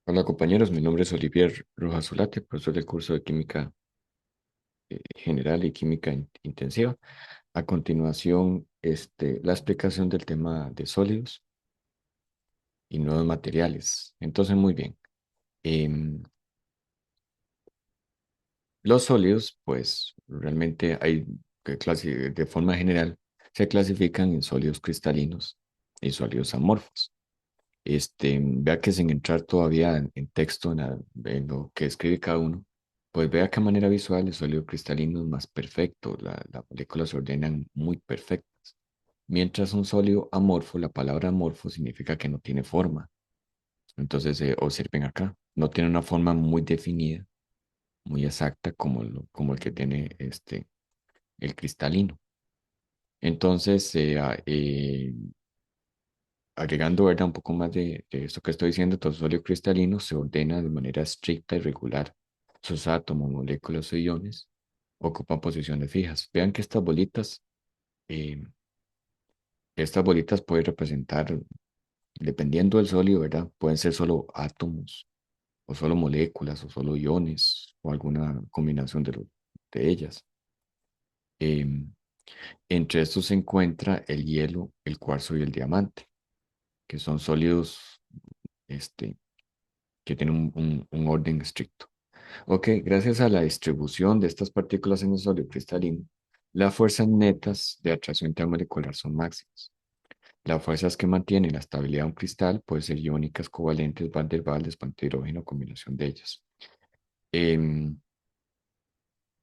Hola compañeros, mi nombre es Olivier Rojas Zulate, profesor del curso de Química General y Química Intensiva. A continuación, la explicación del tema de sólidos y nuevos materiales. Entonces, muy bien. Em, los sólidos, pues realmente hay de forma general, se clasifican en sólidos cristalinos y sólidos amorfos. Vea que sin entrar todavía en texto, en lo que escribe cada uno, pues vea que a manera visual el sólido cristalino es más perfecto, las moléculas se ordenan muy perfectas. Mientras un sólido amorfo, la palabra amorfo significa que no tiene forma. Entonces, observen acá, no tiene una forma muy definida, muy exacta como el que tiene el cristalino. Entonces, agregando, ¿verdad? Un poco más de esto que estoy diciendo, todo sólido cristalino se ordena de manera estricta y regular. Sus átomos, moléculas o iones ocupan posiciones fijas. Vean que eh, estas bolitas pueden representar, dependiendo del sólido, ¿verdad? Pueden ser solo átomos, o solo moléculas, o solo iones, o alguna combinación de ellas. Em, Entre estos se encuentra el hielo, el cuarzo y el diamante, que son sólidos, este, que tiene un orden estricto. Ok, gracias a la distribución de estas partículas en el sólido cristalino, las fuerzas netas de atracción intermolecular son máximas. Las fuerzas que mantienen la estabilidad de un cristal pueden ser iónicas, covalentes, van der Waals, espanto de hidrógeno, combinación de ellas. Em,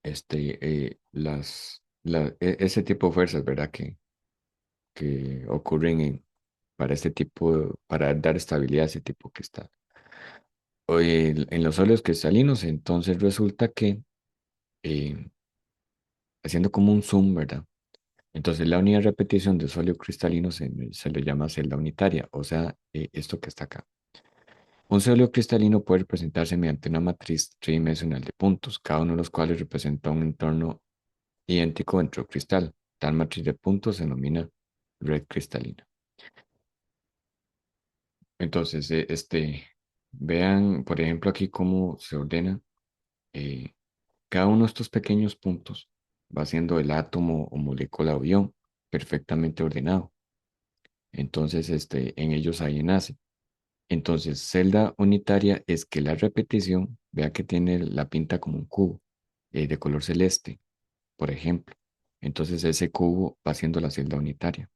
ese tipo de fuerzas, ¿verdad? Que ocurren para para dar estabilidad a ese tipo de cristal. En los sólidos cristalinos, entonces resulta que eh, haciendo como un zoom, ¿verdad? Entonces la unidad de repetición de sólido cristalino se le llama celda unitaria, o sea, esto que está acá. Un sólido cristalino puede representarse mediante una matriz tridimensional de puntos, cada uno de los cuales representa un entorno idéntico dentro del cristal. Tal matriz de puntos se denomina red cristalina. Entonces, vean, por ejemplo, aquí cómo se ordena eh, cada uno de estos pequeños puntos va siendo el átomo o molécula o ion perfectamente ordenado. Entonces, en ellos hay enlace. Entonces, celda unitaria es que la repetición, vea que tiene la pinta como un cubo de color celeste, por ejemplo. Entonces, ese cubo va siendo la celda unitaria.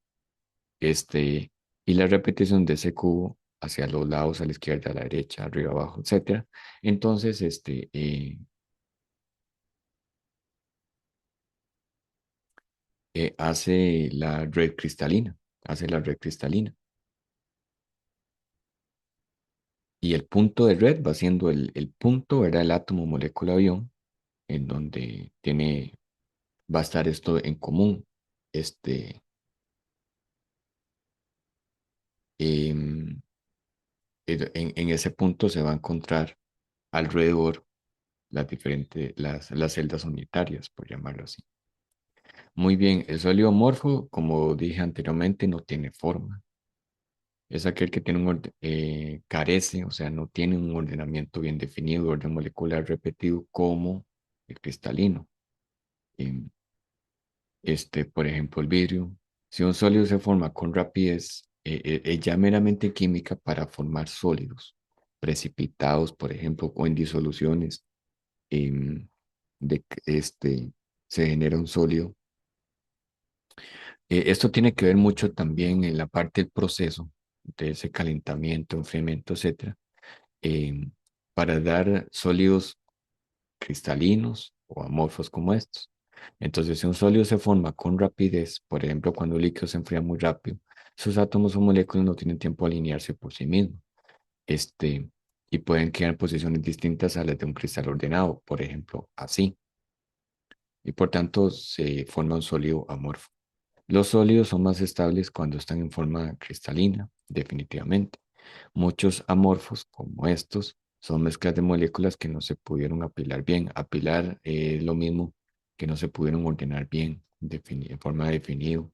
Y la repetición de ese cubo hacia los lados, a la izquierda, a la derecha, arriba, abajo, etcétera. Entonces, hace la red cristalina. Y el punto de red va siendo el punto, era el átomo, molécula, avión, en donde va a estar esto en común. Este, em, en ese punto se va a encontrar alrededor las celdas unitarias, por llamarlo así. Muy bien, el sólido amorfo, como dije anteriormente, no tiene forma. Es aquel que carece, o sea, no tiene un ordenamiento bien definido, orden molecular repetido como el cristalino. Em, por ejemplo, el vidrio. Si un sólido se forma con rapidez, es ya meramente química para formar sólidos precipitados, por ejemplo, o en disoluciones, em, se genera un sólido. Esto tiene que ver mucho también en la parte del proceso, de ese calentamiento, enfriamiento, etcétera, em, para dar sólidos cristalinos o amorfos como estos. Entonces, si un sólido se forma con rapidez, por ejemplo, cuando un líquido se enfría muy rápido, sus átomos o moléculas no tienen tiempo de alinearse por sí mismos, este, y pueden quedar en posiciones distintas a las de un cristal ordenado, por ejemplo, así, y por tanto se forma un sólido amorfo. Los sólidos son más estables cuando están en forma cristalina, definitivamente. Muchos amorfos, como estos, son mezclas de moléculas que no se pudieron apilar bien. Apilar es lo mismo que no se pudieron ordenar bien, en forma de definido.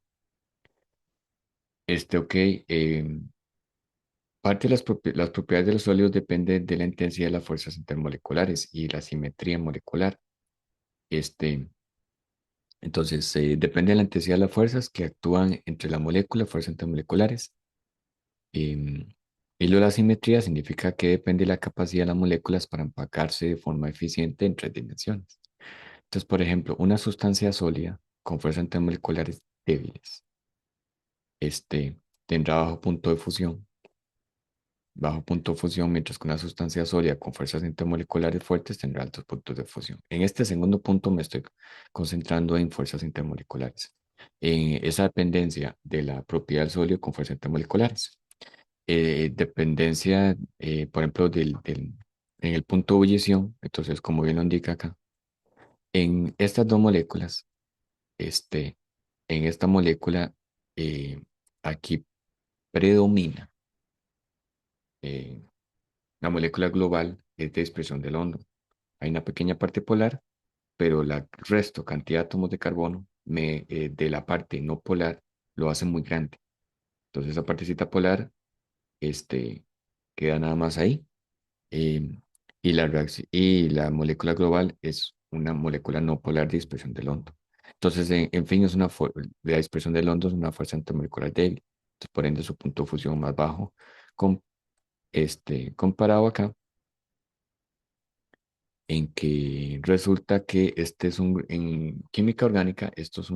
Ok, Parte de las propiedades de los sólidos depende de la intensidad de las fuerzas intermoleculares y la simetría molecular. Este, entonces, depende de la intensidad de las fuerzas que actúan entre la molécula, fuerzas intermoleculares. Em, y lo de la simetría significa que depende de la capacidad de las moléculas para empacarse de forma eficiente en tres dimensiones. Entonces, por ejemplo, una sustancia sólida con fuerzas intermoleculares débiles, tendrá bajo punto de fusión, mientras que una sustancia sólida con fuerzas intermoleculares fuertes tendrá altos puntos de fusión. En este segundo punto me estoy concentrando en fuerzas intermoleculares, en esa dependencia de la propiedad del sólido con fuerzas intermoleculares. Dependencia, por ejemplo, en el punto de ebullición, entonces, como bien lo indica acá, en estas dos moléculas, este, en esta molécula, eh, aquí predomina eh, la molécula global es de dispersión del hondo. Hay una pequeña parte polar, pero la resto, cantidad de átomos de carbono de la parte no polar lo hace muy grande. Entonces esa partecita polar este, queda nada más ahí. eh, y la molécula global es una molécula no polar de dispersión del hondo. Entonces, en fin, la dispersión del hondo es una fuerza intermolecular débil. Entonces, por ende, su punto de fusión más bajo con, comparado acá en que resulta que en química orgánica, esto es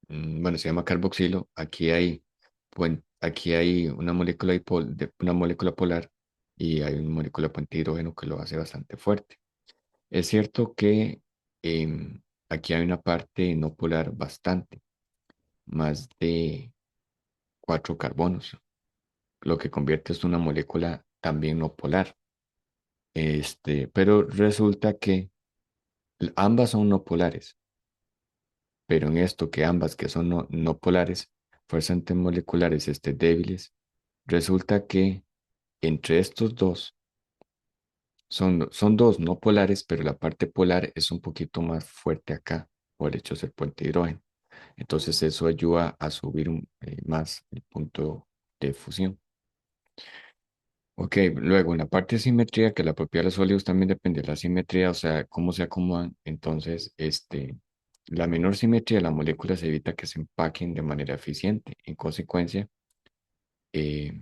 bueno, se llama carboxilo. Aquí hay una molécula, una molécula polar y hay una molécula de puente de hidrógeno que lo hace bastante fuerte. Es cierto que aquí hay una parte no polar bastante, más de 4 carbonos, lo que convierte esto en una molécula también no polar. Pero resulta que ambas son no polares, pero en esto que ambas que son no polares, fuerzas intermoleculares débiles, resulta que entre estos dos son dos no polares, pero la parte polar es un poquito más fuerte acá por el hecho de ser puente de hidrógeno. Entonces eso ayuda a subir más el punto de fusión. Ok, luego en la parte de simetría, que la propiedad de los sólidos también depende de la simetría, o sea, cómo se acomodan. Entonces, la menor simetría de las moléculas evita que se empaquen de manera eficiente. En consecuencia, eh,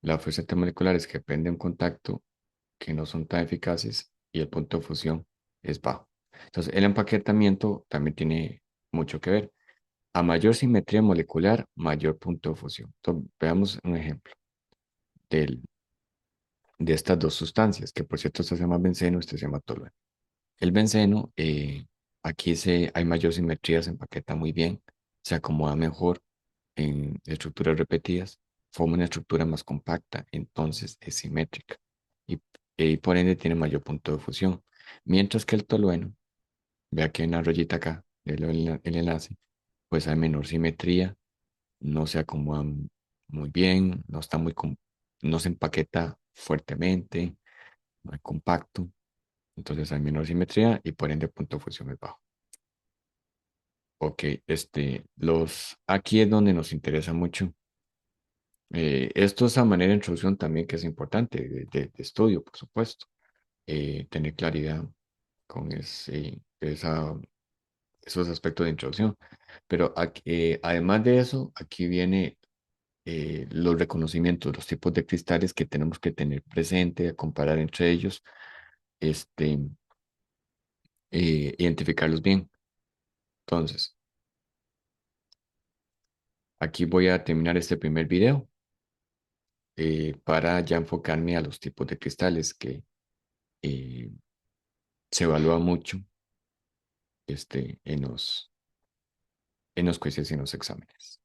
las fuerzas intermoleculares que dependen de un contacto que no son tan eficaces y el punto de fusión es bajo. Entonces, el empaquetamiento también tiene mucho que ver. A mayor simetría molecular, mayor punto de fusión. Entonces, veamos un ejemplo del de estas dos sustancias, que por cierto este se llama benceno, este se llama tolueno. El benceno, aquí hay mayor simetría, se empaqueta muy bien, se acomoda mejor en estructuras repetidas, forma una estructura más compacta, entonces es simétrica y, y por ende tiene mayor punto de fusión. Mientras que el tolueno, vea que hay una rayita acá, el enlace, pues hay menor simetría, no se acomoda muy bien, no se empaqueta fuertemente, no es compacto, entonces hay menor simetría y por ende el punto de fusión es bajo. Ok, aquí es donde nos interesa mucho. Esto es a manera de introducción también que es importante de estudio, por supuesto. Tener claridad con esos aspectos de introducción. Pero además de eso, aquí viene los reconocimientos, los tipos de cristales que tenemos que tener presente, comparar entre ellos, este, identificarlos bien. Entonces, aquí voy a terminar este primer video para ya enfocarme a los tipos de cristales que eh, se evalúa mucho en los quizzes y en los exámenes.